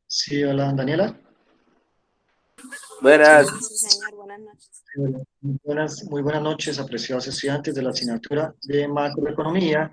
Sí, hola, Daniela. Buenas. Sí, señor, buenas noches. Sí, hola. Muy buenas noches, apreciados estudiantes de la asignatura de Macroeconomía,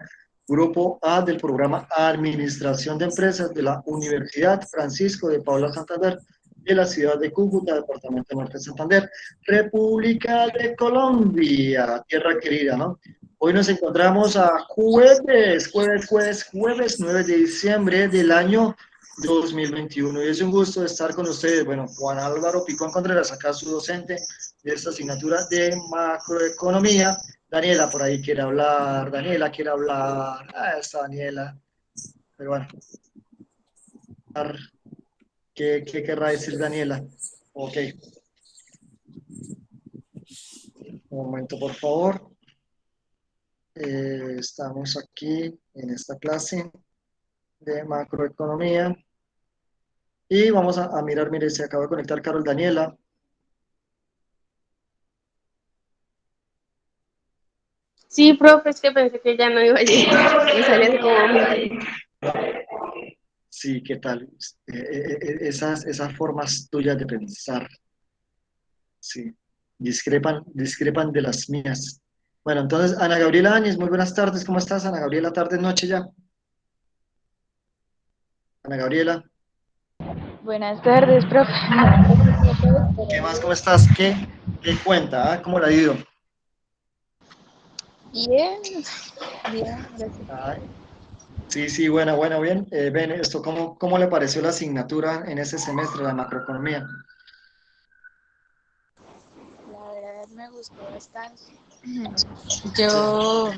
Grupo A del programa Administración de Empresas de la Universidad Francisco de Paula Santander, de la ciudad de Cúcuta, departamento de Norte de Santander, República de Colombia, tierra querida, ¿no? Hoy nos encontramos a jueves 9 de diciembre del año 2021 y es un gusto estar con ustedes. Bueno, Juan Álvaro Picón Contreras, acá su docente de esta asignatura de macroeconomía. Daniela por ahí quiere hablar, Daniela quiere hablar, está Daniela, pero bueno, ¿qué querrá decir Daniela? Ok, un momento por favor. Estamos aquí en esta clase de macroeconomía y vamos a mirar, mire, se acaba de conectar Carol Daniela. Sí, profe, es que pensé que ya no iba a llegar. Me salió así como un minuto. Sí, ¿qué tal? Esas formas tuyas de pensar, sí, discrepan de las mías. Bueno, entonces, Ana Gabriela Áñez, muy buenas tardes, ¿cómo estás, Ana Gabriela? Tarde, noche ya. Ana Gabriela, Buenas tardes, profe. ¿qué más? ¿Cómo estás? ¿Qué cuenta? ¿Cómo la ha ido? Bien, bien, gracias. Ay, sí, sí, bueno, bien. Ven, esto, ¿cómo le pareció la asignatura en ese semestre, la macroeconomía? La verdad me gustó bastante. Sí, Yo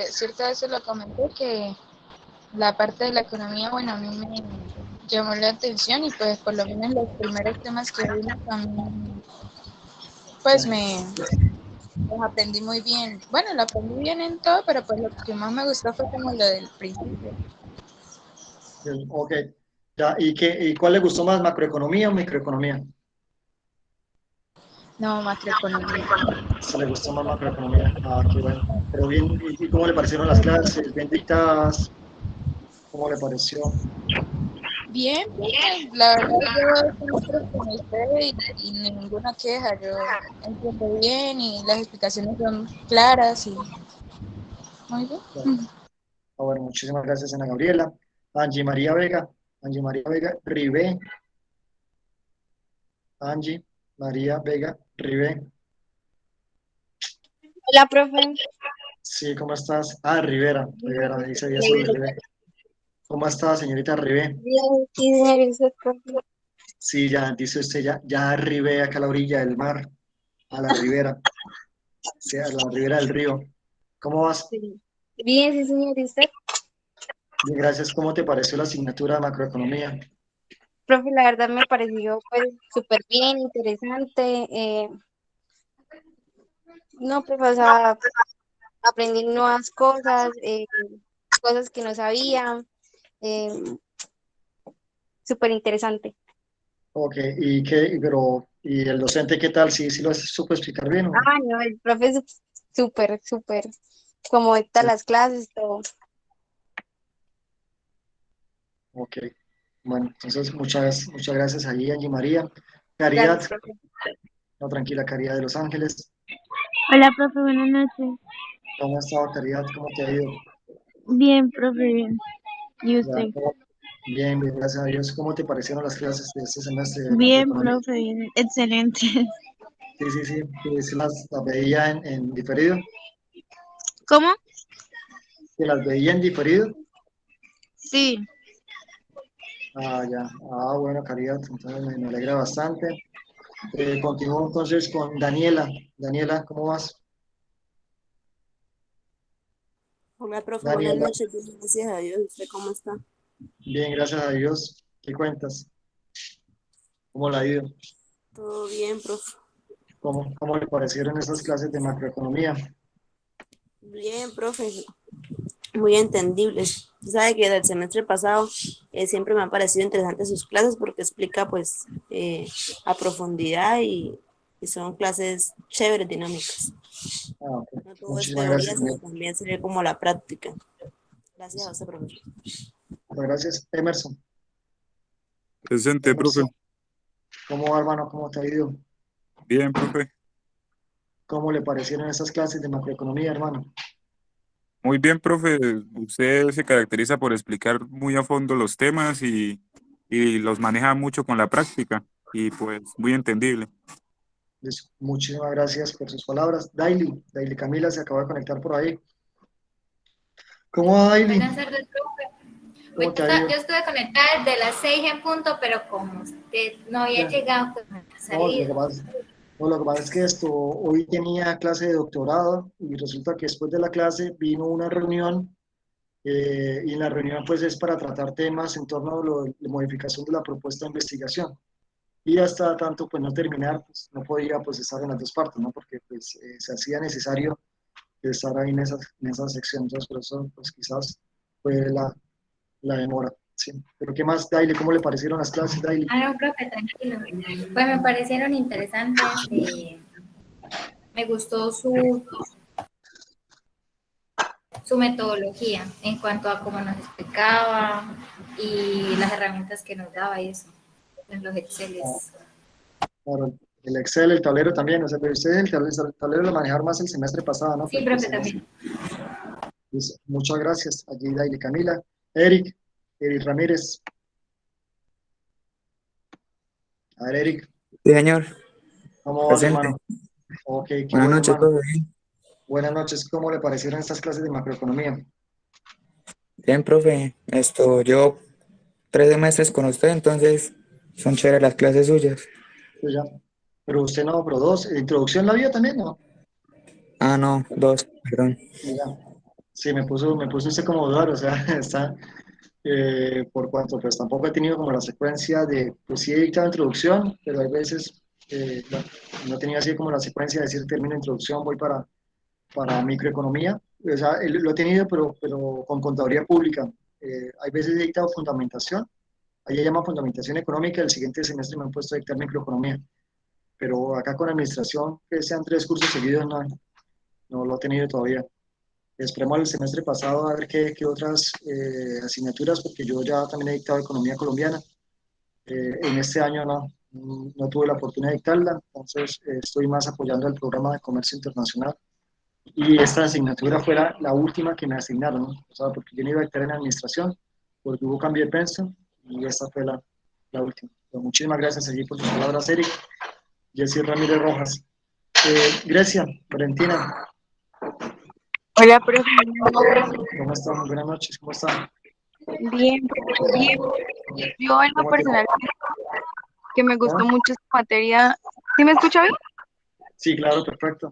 cierta vez se lo comenté que la parte de la economía, bueno, a mí me llamó la atención y pues por lo menos los primeros temas que vimos a mí, pues los aprendí muy bien. Bueno, lo aprendí bien en todo, pero pues lo que más me gustó fue como lo del principio. ok. Ya, ¿y cuál le gustó más, macroeconomía o microeconomía? No, macroeconomía. Se le gustó más macroeconomía. Qué bueno. Pero bien, ¿y cómo le parecieron las clases? ¿Bien dictadas? ¿Cómo le pareció? Bien, profe, la verdad yo siempre con usted y ninguna queja, yo entiendo bien y las explicaciones son claras y muy bien. Bueno, muchísimas gracias, Ana Gabriela. Angie María Vega, Angie María Vega Rivé, Angie María Vega Rivé. Hola, profe. Sí, ¿cómo estás? Rivera, dice bien sobre Rivé. ¿Cómo está, señorita Rivé? Bien, sí, señor, ¿y usted, profe? Sí, ya, dice usted, ya arribé acá a la orilla del mar, a la ribera, sí, a la ribera del río. ¿Cómo vas? Sí. Bien, sí, señor, ¿y usted? Bien, gracias. ¿Cómo te pareció la asignatura de macroeconomía? Profe, la verdad me pareció pues súper bien, interesante. No, pues, o sea, aprendí nuevas cosas, cosas que no sabía, eh, súper interesante. Ok, ¿y el docente qué tal? ¿Sí lo supo explicar bien o no? No, el profe es súper, súper, como dicta Sí, las clases, todo. ok. Bueno, entonces muchas gracias ahí, Angie María. Caridad, Gracias, profe. no, tranquila, Caridad de Los Ángeles. Hola, profe, buenas noches. ¿Cómo has estado, Caridad? ¿Cómo te ha ido? Bien, profe, bien. ¿Y Ya, usted? bien, bien, gracias a Dios. ¿Cómo te parecieron las clases de este semestre de Bien, macroeconomía? profe, bien. Excelente. Sí, las veía en diferido. ¿Cómo? ¿Que las veía en diferido? Sí. Ya. Bueno, Caridad, entonces me alegra bastante. Continúo entonces con Daniela. Daniela, ¿cómo vas? Hola, profe, buenas Daniela, noches. Bien, gracias a Dios. ¿Usted cómo está? bien, gracias a Dios. ¿Qué cuentas? ¿Cómo la ha ido? Todo bien, profe. ¿Cómo le parecieron esas clases de macroeconomía? Bien, profe. Muy entendibles. Usted sabe que del semestre pasado siempre me han parecido interesantes sus clases porque explica pues a profundidad y son clases chéveres, dinámicas. Ok. No todo es Muchísimas teoría, gracias, sino Daniela. también se ve como la práctica. Gracias a usted, profesor. Gracias. Emerson. Presente, profe. Emerson, ¿cómo va, hermano? ¿Cómo te ha ido? Bien, profe. ¿Cómo le parecieron esas clases de macroeconomía, hermano? Muy bien, profe. Usted se caracteriza por explicar muy a fondo los temas y los maneja mucho con la práctica y pues muy entendible. Muchísimas gracias por sus palabras. Daily Camila se acaba de conectar por ahí. ¿Cómo va, Daily? Buenas tardes, profe. ¿Cómo te ha ido? Yo estuve conectada desde las 6 en punto, pero como usted no había Ya. llegado, pues me ha No, salido. lo que pasa es que hoy tenía clase de doctorado y resulta que después de la clase vino una reunión y en la reunión pues es para tratar temas en torno a la modificación de la propuesta de investigación. Y hasta tanto pues no terminar, pues no podía pues estar en las dos partes, ¿no? Porque pues se hacía necesario estar ahí en esa sección. Entonces por eso pues quizás fue la demora. Sí. Pero ¿qué más, Daily? ¿Cómo le parecieron las clases, Daily? Ah, no, profe, tranquilo. Pues me parecieron interesantes. Me gustó su metodología en cuanto a cómo nos explicaba y las herramientas que nos daba y eso, en los Exceles. Claro, el Excel, el tablero también, o sea, pero ustedes el tablero lo manejaron más el semestre pasado, ¿no? Sí, Pues, profe, pues, también. pues, muchas gracias, allí Daily Camila. Eric Ramírez. A ver, Eric, Sí, señor, ¿cómo va mi presente. hermano? Ok, qué Buenas bueno, noches, hermano. todo bien. Buenas noches, ¿cómo le parecieron estas clases de macroeconomía? Bien, profe, llevo 3 semestres con usted, entonces son chéveres las clases suyas. Pues ya. Pero usted no, pero dos, ¿introducción la vio también, no? Ah, no, 2, perdón. Ya. Sí, me puso usted como dudar, o sea, está, por cuanto, pues tampoco he tenido como la secuencia de, pues sí he dictado introducción, pero hay veces, bueno, no tenía así como la secuencia de decir termino introducción, voy para microeconomía, o sea, lo he tenido, pero con contaduría pública. Hay veces he dictado fundamentación, ahí se llama fundamentación económica, el siguiente semestre me han puesto a dictar microeconomía, pero acá con administración, que sean 3 cursos seguidos, no, no lo he tenido todavía. Esperemos el semestre pasado a ver qué otras asignaturas, porque yo ya también he dictado economía colombiana. En este año no tuve la oportunidad de dictarla, entonces estoy más apoyando el programa de comercio internacional. Y esta asignatura fue la última que me asignaron, ¿no? O sea, porque yo no iba a dictar en administración, porque hubo cambio de pensum y esta fue la última. Pero muchísimas gracias allí por sus palabras, Eric. Jessy Ramírez Rojas. Grecia, Valentina, Hola, profe. ¿cómo están? Buenas noches, ¿cómo están? Bien, bien. Yo en lo ¿Cómo te... personal que me gustó ¿Ah? mucho esta materia. ¿Sí me escucha bien? Sí, claro, perfecto.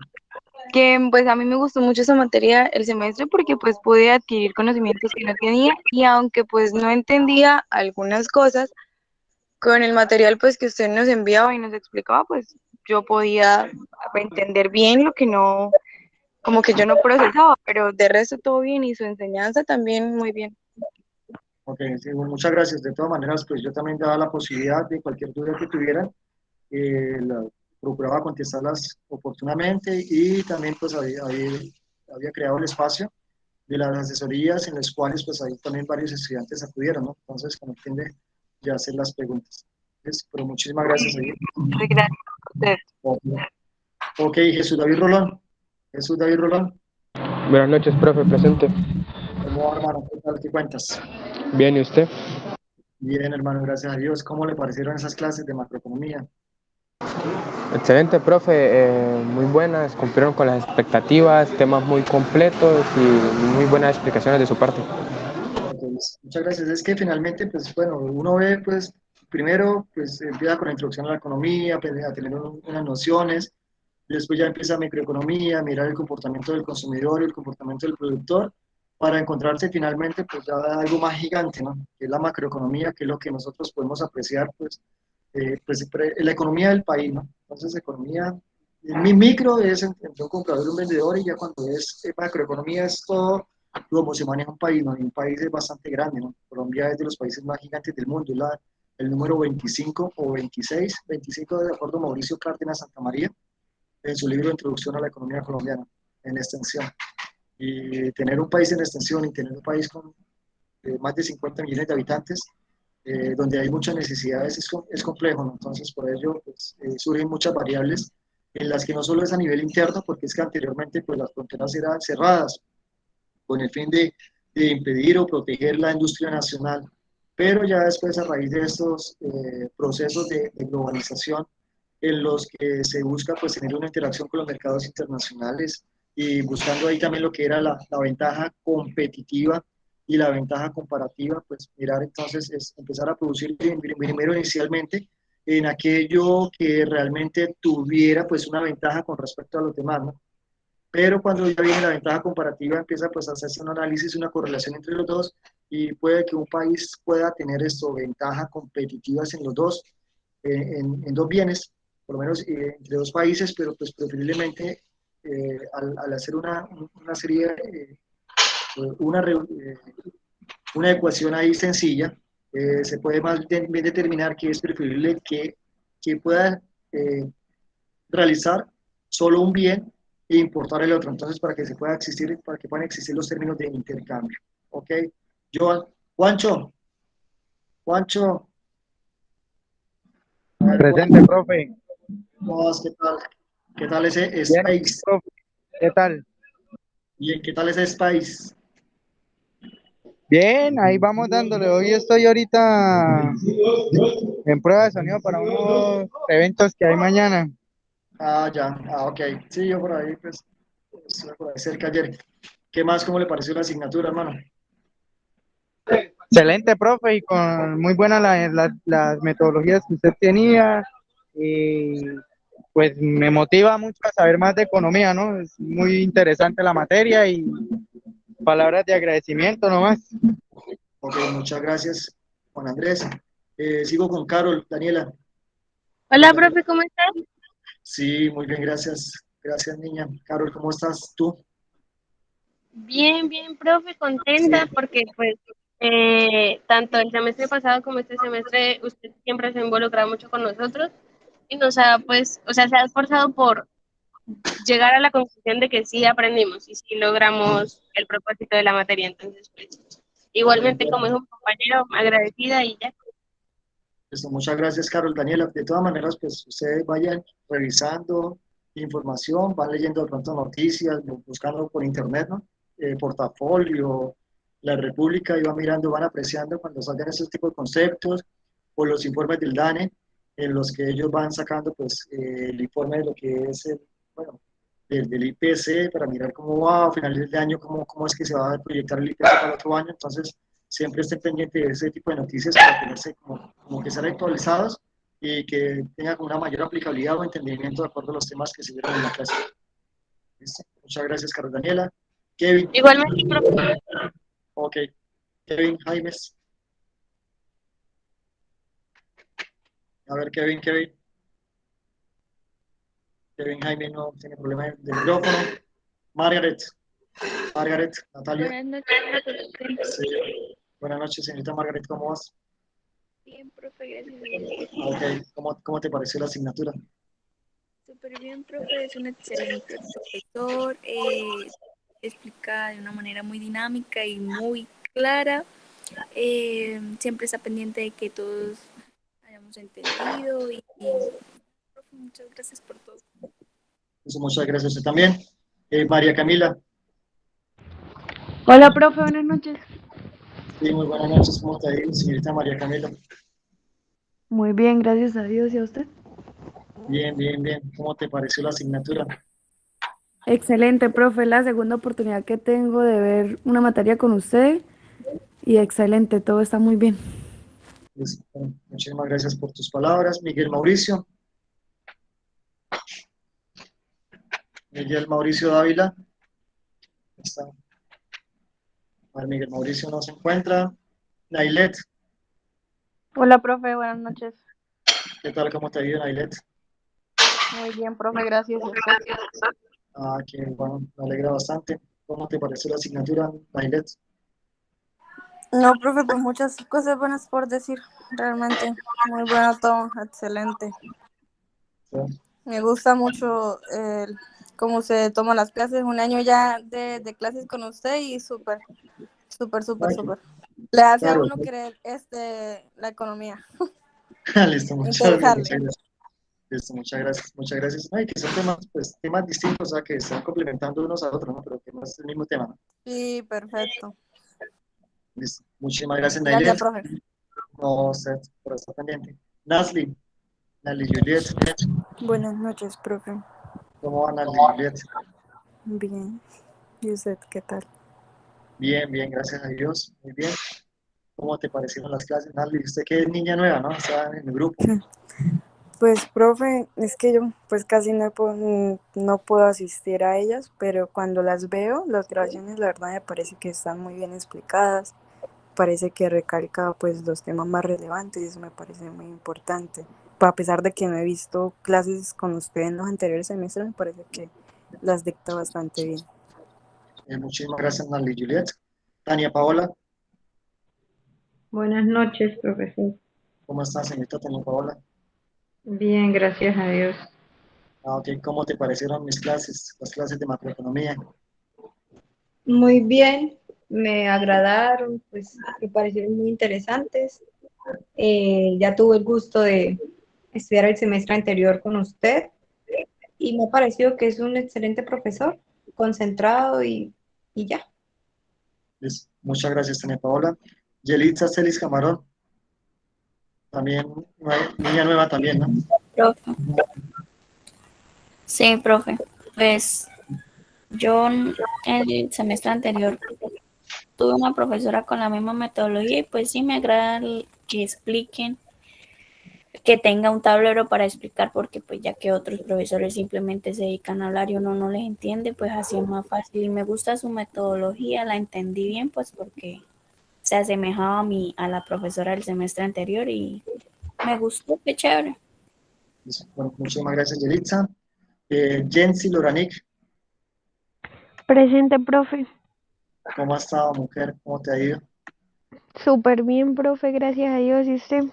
Que pues a mí me gustó mucho esa materia el semestre porque pues pude adquirir conocimientos que no tenía y aunque pues no entendía algunas cosas, con el material pues que usted nos enviaba y nos explicaba, pues yo podía entender bien lo que no, como que yo no procesaba, pero de resto todo bien y su enseñanza también muy bien. Ok, sí, bueno, muchas gracias. De todas maneras, pues yo también daba la posibilidad de cualquier duda que tuvieran, procuraba contestarlas oportunamente y también pues había creado el espacio de las asesorías en las cuales pues ahí también varios estudiantes acudieron, ¿no? Entonces, con el fin de ya hacer las preguntas. Entonces, pero muchísimas gracias. Muy gracias a usted. Ok, ok, Jesús David Rolón. Jesús David Rolón, Buenas noches, profe, presente. ¿cómo va, hermano? ¿Qué tal? ¿Qué cuentas? Bien, ¿y usted? Bien, hermano, gracias a Dios. ¿Cómo le parecieron esas clases de macroeconomía? Excelente, profe, muy buenas, cumplieron con las expectativas, temas muy completos y muy buenas explicaciones de su parte. Entonces, muchas gracias. Es que finalmente, pues bueno, uno ve, pues primero, pues empieza con la introducción a la economía, a tener unas nociones, y después ya empieza microeconomía, mirar el comportamiento del consumidor y el comportamiento del productor, para encontrarse finalmente, pues ya algo más gigante, ¿no? Que es la macroeconomía, que es lo que nosotros podemos apreciar, pues la economía del país, ¿no? Entonces, economía, mi micro es entre un comprador y un vendedor, y ya cuando es macroeconomía es todo cómo se maneja un país, ¿no? Y un país es bastante grande, ¿no? Colombia es de los países más gigantes del mundo, es el número 25 o 26, 25 de acuerdo a Mauricio Cárdenas Santamaría, en su libro Introducción a la Economía Colombiana, en extensión. Y tener un país en extensión y tener un país más de 50 millones de habitantes, donde hay muchas necesidades, es complejo, ¿no? Entonces, por ello, pues, surgen muchas variables en las que no solo es a nivel interno, porque es que anteriormente pues, las fronteras eran cerradas con el fin de impedir o proteger la industria nacional, pero ya después a raíz de estos procesos de globalización en los que se busca pues tener una interacción con los mercados internacionales y buscando ahí también lo que era la ventaja competitiva y la ventaja comparativa, pues mirar entonces es empezar a producir primero inicialmente en aquello que realmente tuviera pues una ventaja con respecto a los demás, ¿no? Pero cuando ya viene la ventaja comparativa empieza pues a hacerse un análisis, una correlación entre los dos y puede que un país pueda tener esto, ventaja competitivas en los dos, en dos bienes, por lo menos entre dos países, pero pues preferiblemente al hacer una serie, una ecuación ahí sencilla, se puede más bien determinar que es preferible que pueda realizar solo un bien e importar el otro. Entonces, para que se pueda existir, para que puedan existir los términos de intercambio. ¿Ok? Joan, Juancho, Juancho. Presente, profe. ¿Cómo vas? ¿Qué tal? ¿Qué tal ese Bien, Space? profe. ¿Qué tal? Bien, ¿qué tal ese Space? Bien, ahí vamos dándole. Hoy estoy ahorita en prueba de sonido para unos eventos que hay mañana. Ah, ya, ok. Sí, yo por ahí, pues, estuve por ahí cerca ayer. ¿Qué más? ¿Cómo le pareció la asignatura, hermano? Excelente, profe, y con muy buenas las metodologías que usted tenía. Y pues me motiva mucho a saber más de economía, ¿no? Es muy interesante la materia y palabras de agradecimiento nomás. Ok, muchas gracias, Juan Andrés. Sigo con Carol, Daniela. Hola, Daniela. profe, ¿cómo estás? Sí, muy bien, gracias. Gracias, niña. Carol, ¿cómo estás tú? Bien, bien, profe, contenta Sí, porque pues tanto el semestre pasado como este semestre usted siempre se ha involucrado mucho con nosotros y nos ha pues, o sea, se ha esforzado por llegar a la conclusión de que sí aprendimos y sí logramos el propósito de la materia. Entonces, pues, igualmente como es un compañero, agradecida y ya. pues, muchas gracias, Carol. Daniela, de todas maneras, pues ustedes vayan revisando información, van leyendo de pronto noticias, buscando por internet, ¿no? Portafolio, La República, y van mirando, van apreciando cuando salgan esos tipos de conceptos o los informes del DANE, en los que ellos van sacando, pues, el informe de lo que es el, bueno, del IPC para mirar cómo va a finales de año, cómo es que se va a proyectar el IPC para el otro año. Entonces, siempre estén pendientes de ese tipo de noticias para tenerse como que estar actualizados y que tengan una mayor aplicabilidad o entendimiento de acuerdo a los temas que se vieron en la clase. ¿Listo? Muchas gracias, Carlos Daniela. Kevin. Igualmente, profe. Ok. Kevin Jaimes. A ver, Kevin. Kevin Jaime no tiene problema de micrófono. Margaret, Natalia. Buenas noches, profe. Sí. Buenas noches, señorita Margaret, ¿cómo vas? Bien, profe, gracias a Dios. Ok, ¿cómo te pareció la asignatura? Súper bien, profe, es un excelente profesor, explica de una manera muy dinámica y muy clara. Siempre está pendiente de que todos hayamos entendido profe, muchas gracias por todo. Eso, muchas gracias a usted también. María Camila. Hola, profe, buenas noches. Sí, muy buenas noches, ¿cómo te ha ido, señorita María Camila? Muy bien, gracias a Dios. ¿Y a usted? Bien. ¿Cómo te pareció la asignatura? Excelente, profe. La segunda oportunidad que tengo de ver una materia con usted y excelente, todo está muy bien. Pues, bueno, muchísimas gracias por tus palabras. Miguel Mauricio Dávila. Está. A ver, Miguel Mauricio no se encuentra. Nailet, Hola, profe, buenas noches. ¿qué tal? ¿Cómo te ha ido, Nailet? Muy bien, profe, gracias. ¿Y usted? Ah, que bueno, me alegra bastante. ¿Cómo te pareció la asignatura, Nailet? No, profe, pues muchas cosas buenas por decir, realmente. Muy bueno todo, excelente. Sí. Me gusta mucho cómo se toman las clases. Un año ya de clases con usted y súper. Ay, Le hace a Claro, uno querer la economía, listo, muchas interesarle. gracias. Listo, muchas gracias, muchas gracias. Ay, que son temas, pues, temas distintos, o sea, que están complementando unos a otros, ¿no? Pero que no es el mismo tema, ¿no? Sí, perfecto. Listo. Muchísimas gracias, Gracias, Nailet. profe. No, usted, por estar pendiente. Nasli, Nali Juliet, Buenas noches, profe. ¿cómo va Nali Juliet? Bien. ¿Y usted qué tal? Bien, bien, gracias a Dios, muy bien. ¿Cómo te parecieron las clases, Nali? Usted que es niña nueva, ¿no? Está en el grupo. Pues, profe, es que yo pues casi no puedo asistir a ellas, pero cuando las veo, las grabaciones, la verdad me parece que están muy bien explicadas. Parece que recalca pues los temas más relevantes y eso me parece muy importante. A pesar de que no he visto clases con usted en los anteriores semestres, me parece que las dicta bastante bien. Muchísimas gracias, Nali Juliet. Tania Paola, Buenas noches, profesor. ¿cómo estás, señorita Tania Paola? Bien, gracias a Dios. Ok, ¿cómo te parecieron mis clases, las clases de macroeconomía? Muy bien, me agradaron, pues me parecieron muy interesantes. Ya tuve el gusto de estudiar el semestre anterior con usted y me ha parecido que es un excelente profesor, concentrado y ya. Listo. Muchas gracias, Tania Paola. Yelitza Celis Camarón, también niña nueva también, ¿no? Profe. Sí, profe. Pues yo en el semestre anterior tuve una profesora con la misma metodología y pues sí me agrada que expliquen, que tenga un tablero para explicar, porque pues ya que otros profesores simplemente se dedican a hablar y uno no les entiende, pues así es más fácil. Y me gusta su metodología, la entendí bien pues porque se asemejaba a la profesora del semestre anterior y me gustó, qué chévere. Listo. Bueno, muchísimas gracias, Yelitza. Jensi Loranic, Presente, profe. ¿cómo has estado, mujer? ¿Cómo te ha ido? Súper bien, profe, gracias a Dios. ¿Y usted?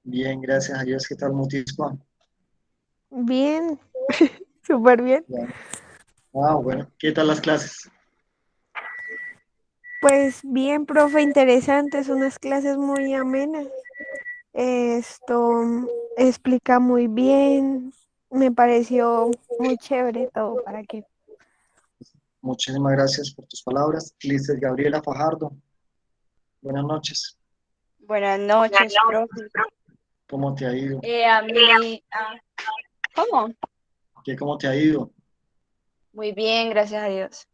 Bien, gracias a Dios. ¿Qué tal, Mutisco? Bien, súper bien. Bien. Ah, bueno. ¿Qué tal las clases? Pues bien, profe, interesantes, unas clases muy amenas. Esto explica muy bien, me pareció muy chévere todo, ¿para qué? Muchísimas gracias por tus palabras. Lices Gabriela Fajardo, buenas noches. Buenas noches, profe. ¿Cómo te ha ido? A mí, ¿cómo? ¿Cómo te ha ido? Muy bien, gracias a Dios.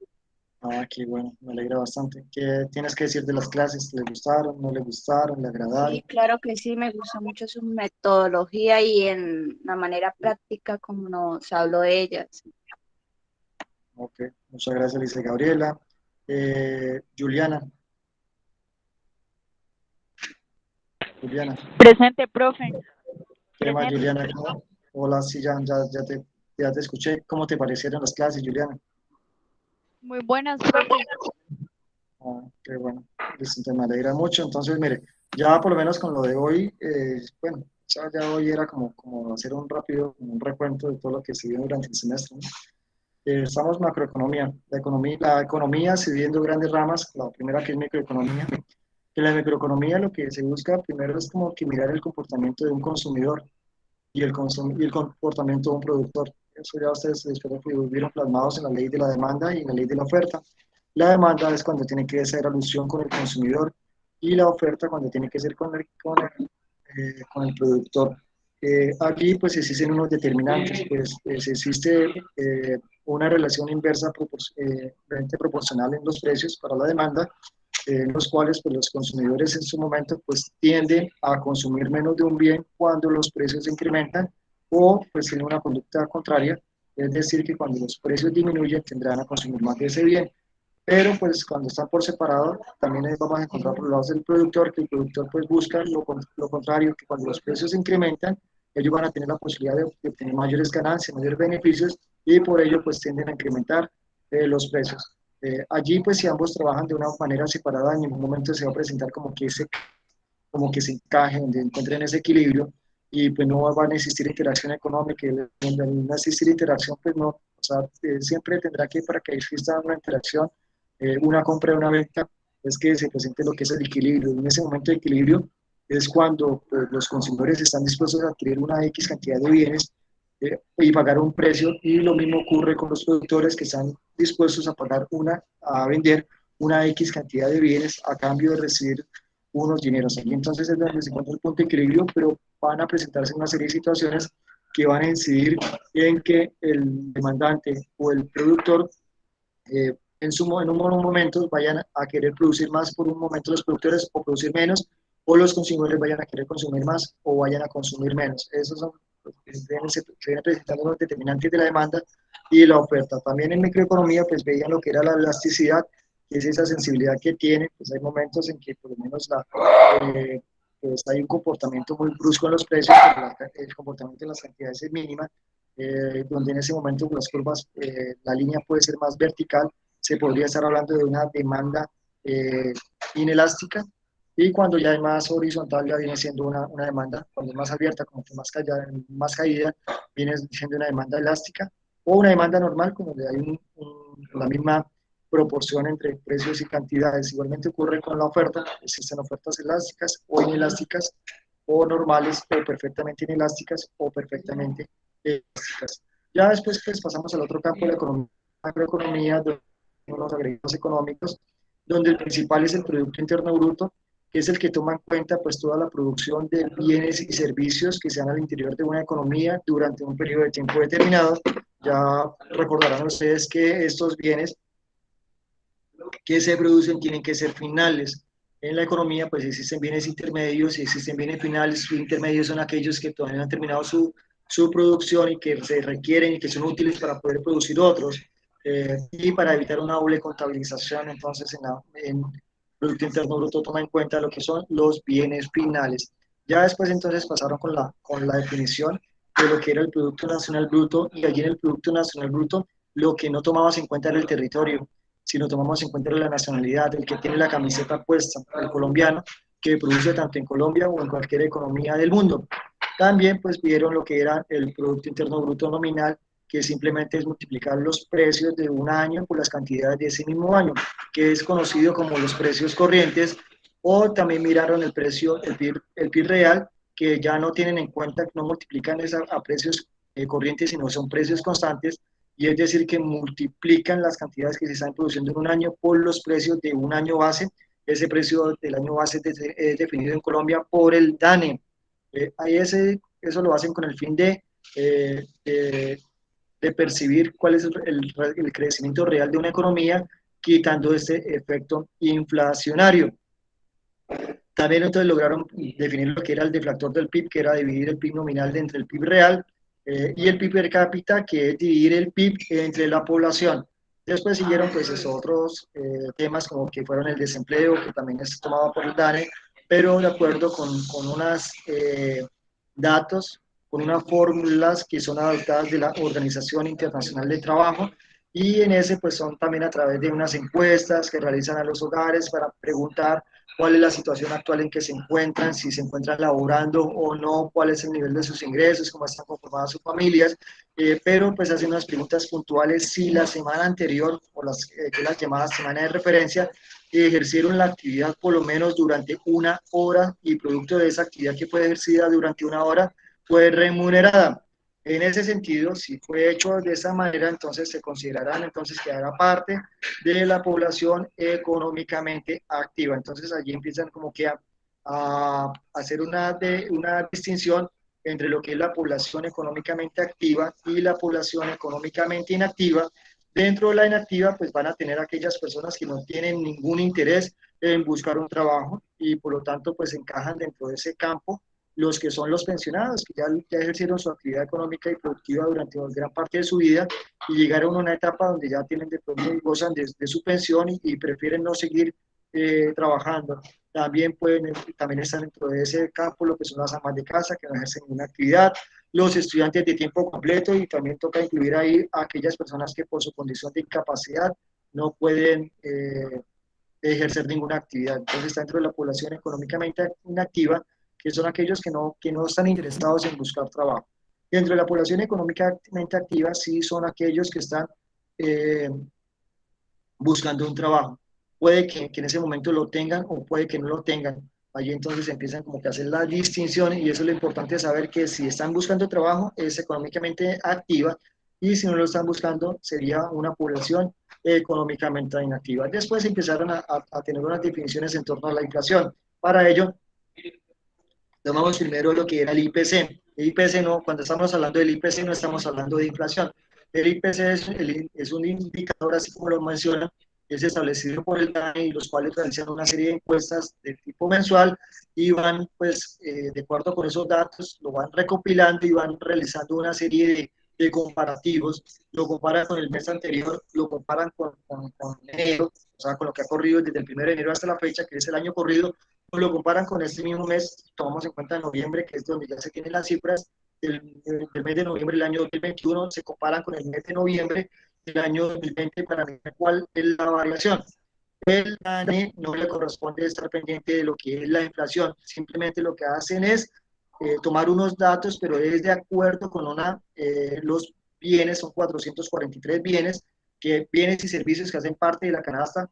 Ah, qué bueno, me alegra bastante. ¿Qué tienes que decir de las clases? ¿Le gustaron, no le gustaron, le agradaron? Sí, claro que sí, me gusta mucho su metodología y en la manera práctica como nos habló de ellas. Ok, muchas gracias, Lice Gabriela. Juliana. Juliana. Presente, profe. ¿Qué más, Presente. Juliana? Hola, sí, ya te escuché. ¿Cómo te parecieron las clases, Juliana? Muy buenas, profe. Ah, qué bueno, listo, me alegra mucho. Entonces, mire, ya por lo menos con lo de hoy, bueno, ya hoy era como hacer un recuento de todo lo que se vio durante el semestre, ¿no? Estamos macroeconomía. La economía se divide en dos grandes ramas. La primera que es microeconomía. En la microeconomía lo que se busca primero es como que mirar el comportamiento de un consumidor y el comportamiento de un productor. Eso ya ustedes espero que vieron plasmados en la ley de la demanda y en la ley de la oferta. La demanda es cuando tiene que ser alusión con el consumidor y la oferta cuando tiene que ser con el productor. Aquí pues existen unos determinantes, pues existe una relación inversa proporcional en los precios para la demanda, en los cuales pues, los consumidores en su momento pues tienden a consumir menos de un bien cuando los precios se incrementan o pues tienen una conducta contraria, es decir que cuando los precios disminuyen tendrán a consumir más de ese bien. Pero pues cuando están por separado, también vamos a encontrar por los lados del productor, que el productor pues busca lo contrario, que cuando los precios se incrementan, ellos van a tener la posibilidad de obtener mayores ganancias, mayores beneficios, y por ello pues tienden a incrementar los precios. Allí pues si ambos trabajan de una manera separada, en ningún momento se va a presentar como que se encajen, donde encuentren ese equilibrio, y pues no van a existir interacción económica, y al no existir interacción pues no, o sea, siempre tendrá que, para que exista una interacción, una compra y una venta, es que se presente lo que es el equilibrio. En ese momento de equilibrio es cuando pues, los consumidores están dispuestos a adquirir una X cantidad de bienes y pagar un precio, y lo mismo ocurre con los productores que están dispuestos a vender una X cantidad de bienes a cambio de recibir unos dineros. Y entonces es donde se encuentra el punto de equilibrio, pero van a presentarse una serie de situaciones que van a incidir en que el demandante o el productor en unos momentos vayan a querer producir más por un momento los productores, o producir menos, o los consumidores vayan a querer consumir más o vayan a consumir menos. Esos son los que se vienen presentando los determinantes de la demanda y la oferta. También en microeconomía pues veían lo que era la elasticidad, que es esa sensibilidad que tiene. Pues hay momentos en que por lo menos pues hay un comportamiento muy brusco en los precios, pero el comportamiento en las cantidades es mínima, donde en ese momento las curvas, la línea puede ser más vertical, se podría estar hablando de una demanda inelástica, y cuando ya es más horizontal ya viene siendo una demanda, cuando es más abierta, como que más caída, viene siendo una demanda elástica, o una demanda normal, como donde hay la misma proporción entre precios y cantidades. Igualmente ocurre con la oferta, existen ofertas elásticas o inelásticas, o normales o perfectamente inelásticas o perfectamente elásticas. Ya después pues, pasamos al otro campo de la economía, macroeconomía, de los agregados económicos, donde el principal es el Producto Interno Bruto, que es el que toma en cuenta pues toda la producción de bienes y servicios que se dan al interior de una economía durante un periodo de tiempo determinado. Ya recordarán ustedes que estos bienes que se producen tienen que ser finales. En la economía pues existen bienes intermedios y existen bienes finales. Los intermedios son aquellos que todavía no han terminado su producción y que se requieren y que son útiles para poder producir otros, y para evitar una doble contabilización. Entonces en Producto Interno Bruto toma en cuenta lo que son los bienes finales. Ya después entonces pasaron con la definición de lo que era el Producto Nacional Bruto, y allí en el Producto Nacional Bruto lo que no tomabas en cuenta era el territorio, sino tomamos en cuenta la nacionalidad, el que tiene la camiseta puesta, el colombiano, que produce tanto en Colombia o en cualquier economía del mundo. También pues vieron lo que era el Producto Interno Bruto nominal, que simplemente es multiplicar los precios de un año por las cantidades de ese mismo año, que es conocido como los precios corrientes, o también miraron el precio, el PIB real, que ya no tienen en cuenta, no multiplican a precios corrientes, sino son precios constantes, y es decir, que multiplican las cantidades que se están produciendo en un año por los precios de un año base. Ese precio del año base es definido en Colombia por el DANE. Eso lo hacen con el fin de percibir cuál es el crecimiento real de una economía, quitando este efecto inflacionario. También entonces lograron definir lo que era el deflactor del PIB, que era dividir el PIB nominal entre el PIB real, y el PIB per cápita, que es dividir el PIB entre la población. Después siguieron pues otros temas como que fueron el desempleo, que también es tomado por el DANE, pero de acuerdo con unos datos, con unas fórmulas que son adoptadas de la Organización Internacional del Trabajo, y en ese pues son también a través de unas encuestas que realizan a los hogares para preguntar cuál es la situación actual en que se encuentran, si se encuentran laborando o no, cuál es el nivel de sus ingresos, cómo están conformadas sus familias, pero pues hacen unas preguntas puntuales si la semana anterior, o que es la llamada semana de referencia, ejercieron la actividad por lo menos durante una hora, y producto de esa actividad que fue ejercida durante una hora fue remunerada. En ese sentido, si fue hecho de esa manera, entonces se considerarán entonces que hará parte de la población económicamente activa. Entonces allí empiezan como que a hacer una distinción entre lo que es la población económicamente activa y la población económicamente inactiva. Dentro de la inactiva, pues van a tener aquellas personas que no tienen ningún interés en buscar un trabajo, y por lo tanto pues encajan dentro de ese campo los que son los pensionados, que ya ejercieron su actividad económica y productiva durante gran parte de su vida, y llegaron a una etapa donde ya tienen de pronto y gozan de su pensión, y prefieren no seguir trabajando. También están dentro de ese campo lo que son las amas de casa, que no ejercen ninguna actividad, los estudiantes de tiempo completo, y también toca incluir ahí a aquellas personas que por su condición de incapacidad no pueden ejercer ninguna actividad. Entonces está dentro de la población económicamente inactiva, que son aquellos que no están interesados en buscar trabajo. Dentro de la población económicamente activa sí son aquellos que están buscando un trabajo. puede que en ese momento lo tengan o puede que no lo tengan. Allí entonces empiezan como que a hacer la distinción y eso es lo importante de saber que si están buscando trabajo es económicamente activa y si no lo están buscando sería una población económicamente inactiva. Después empezaron a tener unas definiciones en torno a la inflación. Para ello, tomamos primero lo que era el IPC. El IPC no, cuando estamos hablando del IPC no estamos hablando de inflación. El IPC es un indicador, así como lo menciona, es establecido por el DANE y los cuales realizan una serie de encuestas de tipo mensual y van, pues, de acuerdo con esos datos, lo van recopilando y van realizando una serie de comparativos, lo comparan con el mes anterior, lo comparan con enero, o sea, con lo que ha corrido desde el 1 de enero hasta la fecha, que es el año corrido, lo comparan con este mismo mes, tomamos en cuenta noviembre, que es donde ya se tienen las cifras del mes de noviembre del año 2021, se comparan con el mes de noviembre del año 2020 para ver cuál es la variación. El DANE no le corresponde estar pendiente de lo que es la inflación, simplemente lo que hacen es tomar unos datos, pero es de acuerdo con los bienes, son 443 bienes, bienes y servicios que hacen parte de la canasta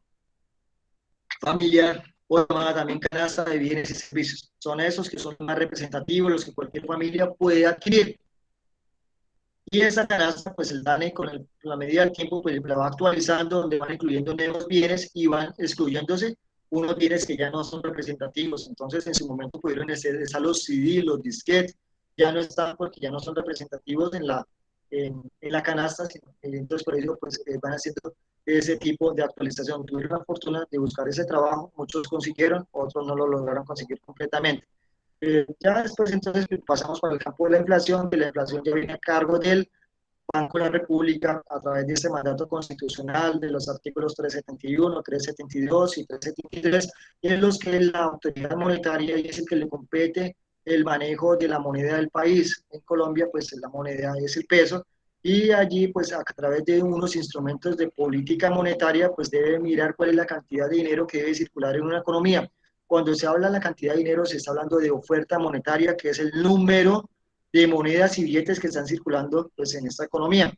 familiar o llamada también canasta de bienes y servicios. Son esos que son más representativos, los que cualquier familia puede adquirir. Y esa canasta, pues el DANE con la medida del tiempo, pues la va actualizando, donde van incluyendo nuevos bienes y van excluyéndose unos bienes que ya no son representativos. Entonces, en su momento pudieron estar los CD, los disquetes, ya no están porque ya no son representativos en la canasta, entonces por eso pues, van haciendo ese tipo de actualización. Tuvieron la fortuna de buscar ese trabajo, muchos consiguieron, otros no lo lograron conseguir completamente. Ya después entonces pasamos para el campo de la inflación, que la inflación ya viene a cargo del Banco de la República a través de este mandato constitucional de los artículos 371, 372 y 373, en los que la autoridad monetaria es el que le compete el manejo de la moneda del país. En Colombia, pues la moneda es el peso, y allí, pues a través de unos instrumentos de política monetaria, pues debe mirar cuál es la cantidad de dinero que debe circular en una economía. Cuando se habla de la cantidad de dinero, se está hablando de oferta monetaria, que es el número de monedas y billetes que están circulando pues, en esta economía.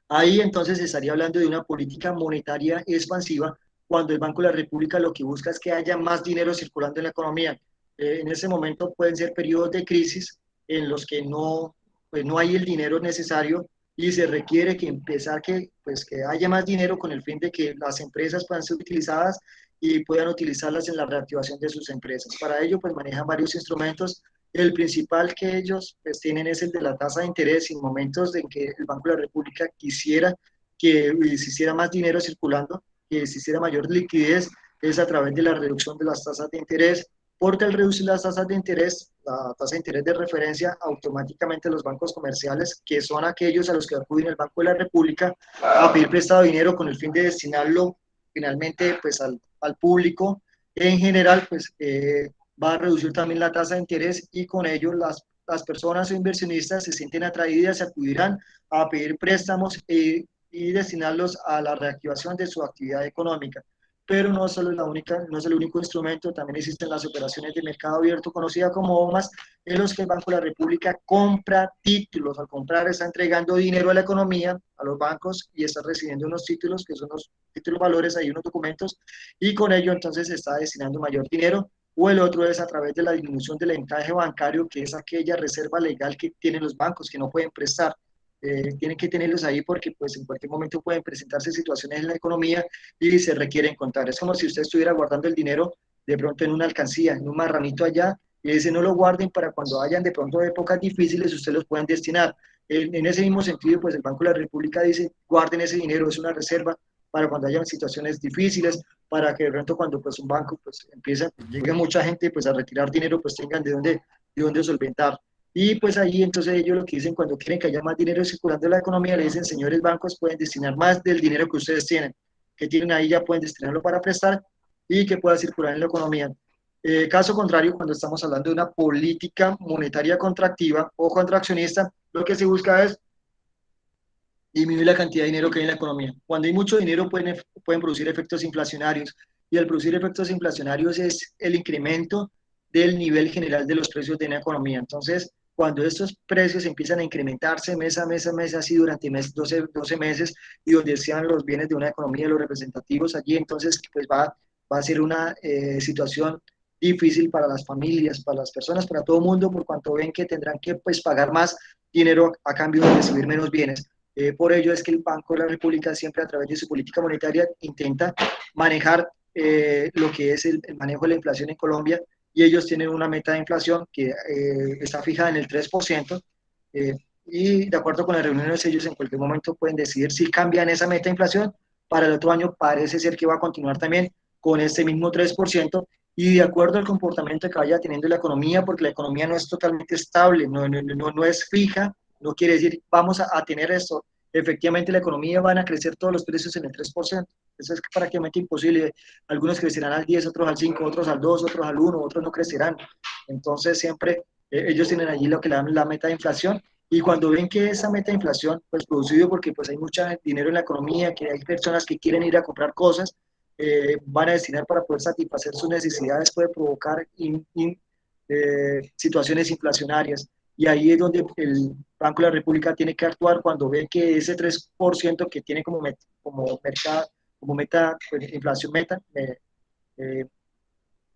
Ahí entonces se estaría hablando de una política monetaria expansiva, cuando el Banco de la República lo que busca es que haya más dinero circulando en la economía. En ese momento pueden ser periodos de crisis en los que pues no hay el dinero necesario y se requiere que que haya más dinero con el fin de que las empresas puedan ser utilizadas y puedan utilizarlas en la reactivación de sus empresas. Para ello, pues manejan varios instrumentos. El principal que ellos pues, tienen es el de la tasa de interés. En momentos en que el Banco de la República quisiera que se hiciera más dinero circulando, que se hiciera mayor liquidez, es a través de la reducción de las tasas de interés, porque al reducir las tasas de interés, la tasa de interés de referencia, automáticamente los bancos comerciales, que son aquellos a los que acuden el Banco de la República a pedir prestado dinero con el fin de destinarlo finalmente pues, al público en general, pues va a reducir también la tasa de interés y con ello las personas o inversionistas se sienten atraídas y acudirán a pedir préstamos y destinarlos a la reactivación de su actividad económica. Pero no solo es no es el único instrumento, también existen las operaciones de mercado abierto, conocidas como OMAS, en los que el Banco de la República compra títulos. Al comprar está entregando dinero a la economía, a los bancos, y está recibiendo unos títulos, que son los títulos valores, hay unos documentos, y con ello entonces se está destinando mayor dinero. O el otro es a través de la disminución del encaje bancario, que es aquella reserva legal que tienen los bancos, que no pueden prestar. Tienen que tenerlos ahí porque pues en cualquier momento pueden presentarse situaciones en la economía y se requieren contar. Es como si usted estuviera guardando el dinero de pronto en una alcancía, en un marranito allá, y dice no lo guarden para cuando hayan de pronto épocas difíciles ustedes los puedan destinar. En ese mismo sentido, pues el Banco de la República dice guarden ese dinero, es una reserva para cuando hayan situaciones difíciles, para que de pronto cuando pues un banco pues llegue mucha gente pues a retirar dinero, pues tengan de dónde solventar. Y pues ahí entonces ellos lo que dicen cuando quieren que haya más dinero circulando en la economía, le dicen, señores bancos, pueden destinar más del dinero que ustedes tienen, que tienen ahí ya pueden destinarlo para prestar y que pueda circular en la economía. Caso contrario, cuando estamos hablando de una política monetaria contractiva o contraccionista, lo que se busca es disminuir la cantidad de dinero que hay en la economía. Cuando hay mucho dinero pueden producir efectos inflacionarios, y al producir efectos inflacionarios es el incremento del nivel general de los precios de una economía. Entonces, cuando estos precios empiezan a incrementarse mes a mes a mes, así durante 12 meses, y donde sean los bienes de una economía, los representativos allí, entonces pues va a ser una situación difícil para las familias, para las personas, para todo el mundo, por cuanto ven que tendrán que pues pagar más dinero a cambio de recibir menos bienes. Por ello es que el Banco de la República siempre a través de su política monetaria intenta manejar lo que es el manejo de la inflación en Colombia, y ellos tienen una meta de inflación que está fijada en el 3%, y de acuerdo con las reuniones ellos en cualquier momento pueden decidir si cambian esa meta de inflación. Para el otro año parece ser que va a continuar también con este mismo 3%, y de acuerdo al comportamiento que vaya teniendo la economía, porque la economía no es totalmente estable, no es fija, no quiere decir vamos a tener esto. Efectivamente la economía van a crecer todos los precios en el 3%, eso es prácticamente imposible. Algunos crecerán al 10, otros al 5, otros al 2, otros al 1, otros no crecerán. Entonces siempre ellos tienen allí lo que le dan la meta de inflación, y cuando ven que esa meta de inflación, pues producido porque pues hay mucho dinero en la economía, que hay personas que quieren ir a comprar cosas, van a destinar para poder satisfacer sus necesidades, puede provocar situaciones inflacionarias. Y ahí es donde el Banco de la República tiene que actuar cuando ve que ese 3% que tiene como meta, pues, inflación meta,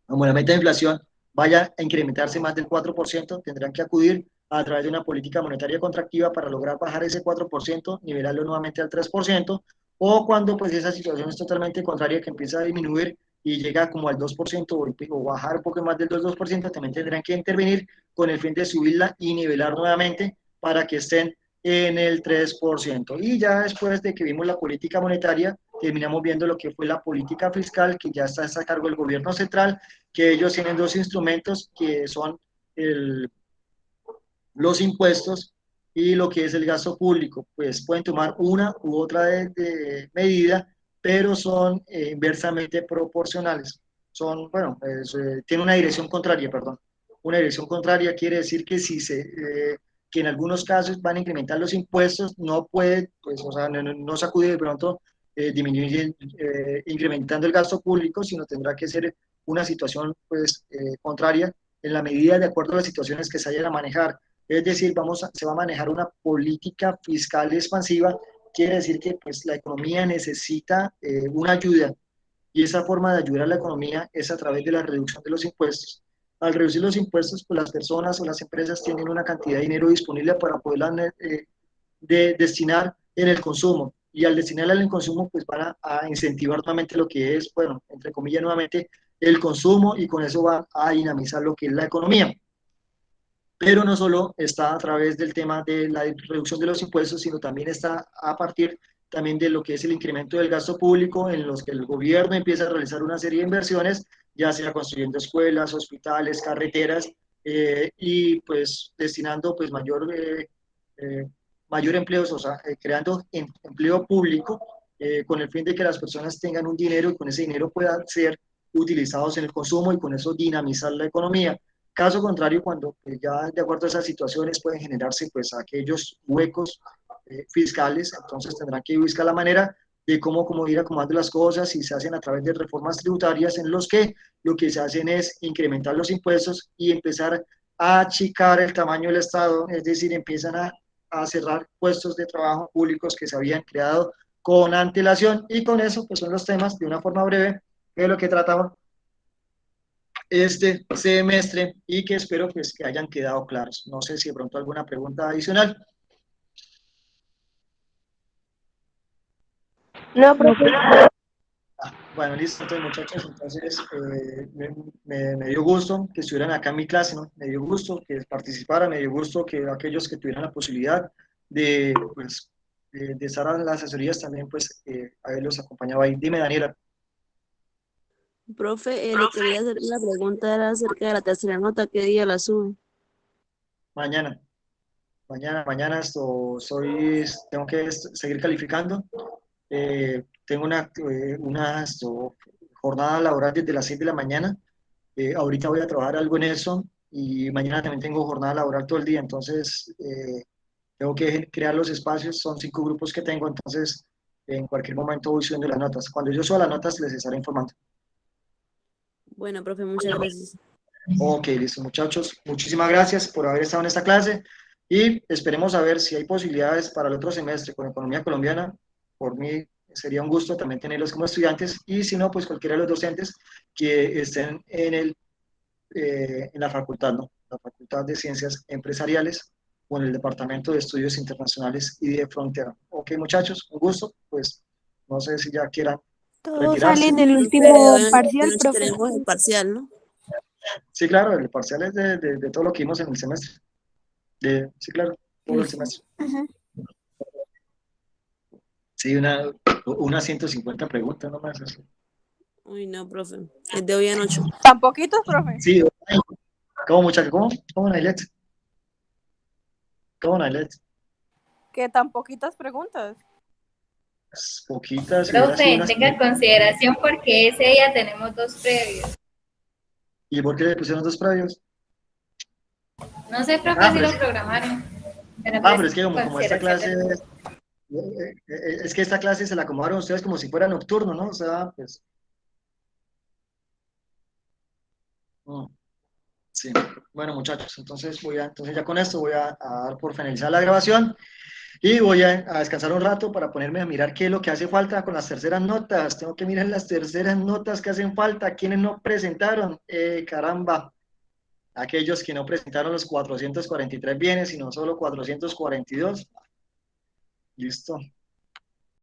como la meta de inflación vaya a incrementarse más del 4%, tendrán que acudir a través de una política monetaria contractiva para lograr bajar ese 4%, nivelarlo nuevamente al 3%, o cuando pues esa situación es totalmente contraria, que empieza a disminuir y llega como al 2% o bajar un poco más del 2%, también tendrán que intervenir con el fin de subirla y nivelar nuevamente para que estén en el 3%. Y ya después de que vimos la política monetaria, terminamos viendo lo que fue la política fiscal, que ya está a cargo del gobierno central, que ellos tienen dos instrumentos, que son los impuestos y lo que es el gasto público. Pues pueden tomar una u otra de medida, pero son inversamente proporcionales. Son, bueno, tiene una dirección contraria, perdón. Una dirección contraria quiere decir que si que en algunos casos van a incrementar los impuestos, no puede, pues, o sea, no sacude de pronto disminuir, incrementando el gasto público, sino tendrá que ser una situación, pues, contraria en la medida de acuerdo a las situaciones que se vayan a manejar. Es decir, se va a manejar una política fiscal expansiva, quiere decir que pues, la economía necesita una ayuda, y esa forma de ayudar a la economía es a través de la reducción de los impuestos. Al reducir los impuestos, pues las personas o las empresas tienen una cantidad de dinero disponible para poderla destinar en el consumo, y al destinarla en el consumo, pues van a incentivar nuevamente lo que es, bueno, entre comillas, nuevamente el consumo, y con eso va a dinamizar lo que es la economía. Pero no solo está a través del tema de la reducción de los impuestos, sino también está a partir también de lo que es el incremento del gasto público, en los que el gobierno empieza a realizar una serie de inversiones, ya sea construyendo escuelas, hospitales, carreteras, y pues destinando pues mayor empleos, o sea, creando empleo público, con el fin de que las personas tengan un dinero y con ese dinero puedan ser utilizados en el consumo, y con eso dinamizar la economía. Caso contrario, cuando pues, ya de acuerdo a esas situaciones pueden generarse pues aquellos huecos fiscales, entonces tendrán que buscar la manera de cómo ir acomodando las cosas, y se hacen a través de reformas tributarias en los que lo que se hacen es incrementar los impuestos y empezar a achicar el tamaño del Estado, es decir, empiezan a cerrar puestos de trabajo públicos que se habían creado con antelación, y con eso pues son los temas de una forma breve de lo que tratamos este semestre, y que espero pues que hayan quedado claros. No sé si de pronto alguna pregunta adicional. No, profe. Bueno, listo, entonces muchachos, entonces me dio gusto que estuvieran acá en mi clase, ¿no? Me dio gusto que participaran, me dio gusto que aquellos que tuvieran la posibilidad de, pues, de estar en las asesorías también, pues, haberlos acompañado ahí. Dime, Daniela. Profe, le quería hacer una pregunta, era acerca de la tercera nota, ¿qué día la sube? Mañana. Mañana tengo que seguir calificando. Tengo una jornada laboral desde las 6 de la mañana. Ahorita voy a trabajar algo en eso, y mañana también tengo jornada laboral todo el día. Entonces, tengo que crear los espacios. Son 5 grupos que tengo, entonces en cualquier momento voy subiendo las notas. Cuando yo suba las notas les estaré informando. Bueno, profe, muchas gracias. Ok, listo, muchachos. Muchísimas gracias por haber estado en esta clase y esperemos a ver si hay posibilidades para el otro semestre con economía colombiana. Por mí sería un gusto también tenerlos como estudiantes y si no, pues cualquiera de los docentes que estén en la facultad, ¿no? La Facultad de Ciencias Empresariales o en el Departamento de Estudios Internacionales y de Frontera. Ok, muchachos, un gusto. Pues no sé si ya quieran Todo sale retirarse. en el Profe, último hoy de parcial, noche profe. tenemos el parcial, ¿no? Sí, claro, el parcial es de todo lo que vimos en el semestre. Sí, claro, todo el semestre. Ujú. Sí, unas 150 preguntas nomás. Eso. Uy, no, profe. Es de hoy a noche. ¿Tan poquitos, profe? Sí, ¿cómo, muchachos? ¿Cómo, Nailet? ¿Cómo, Nailet? ¿Qué tan poquitas preguntas? Poquitas, si hubiera sido Profe, unas... tenga en consideración porque ese día tenemos 2 previos. ¿Y por qué le pusieron 2 previos? No sé, profe, Ah, si pero lo programaron. pero es que como esta clase... Es que esta clase se la acomodaron ustedes como si fuera nocturno, ¿no? O sea, pues... Sí. Bueno, muchachos, entonces ya con esto voy a dar por finalizar la grabación. Y voy a descansar un rato para ponerme a mirar qué es lo que hace falta con las terceras notas. Tengo que mirar las terceras notas que hacen falta. ¿Quiénes no presentaron? Caramba, aquellos que no presentaron los 443 bienes, sino solo 442. Listo.